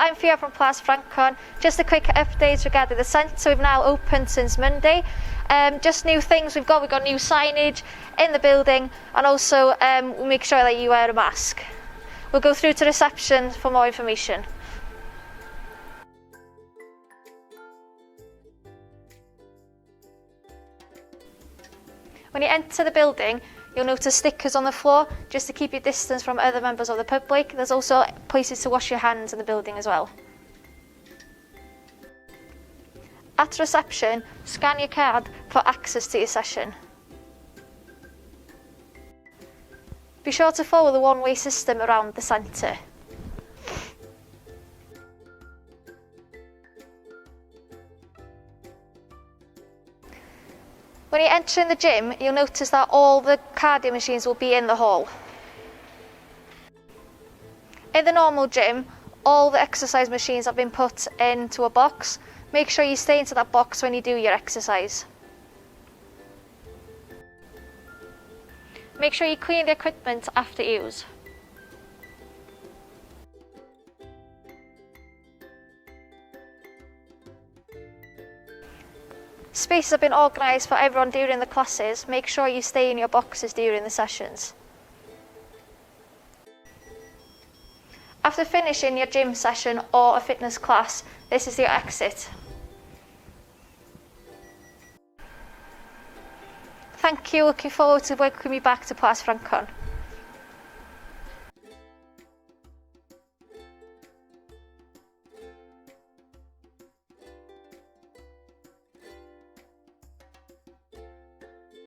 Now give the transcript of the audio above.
I'm Ffion from Plas Ffrancon. Just a quick update regarding the centre. We've now opened since Monday. Just new things we've got new signage in the building, and also we'll make sure that you wear a mask. We'll go through to reception for more information. When you enter the building, you'll notice stickers on the floor just to keep your distance from other members of the public. There's also places to wash your hands in the building as well. At reception, scan your card for access to your session. Be sure to follow the one-way system around the centre. When you enter in the gym, you'll notice that all the cardio machines will be in the hall. In the normal gym, all the exercise machines have been put into a box. Make sure you stay into that box when you do your exercise. Make sure you clean the equipment after use. Spaces have been organised for everyone during the classes. Make sure you stay in your boxes during the sessions. After finishing your gym session or a fitness class, this is your exit. Thank you, looking forward to welcoming you back to Plas Ffrancon.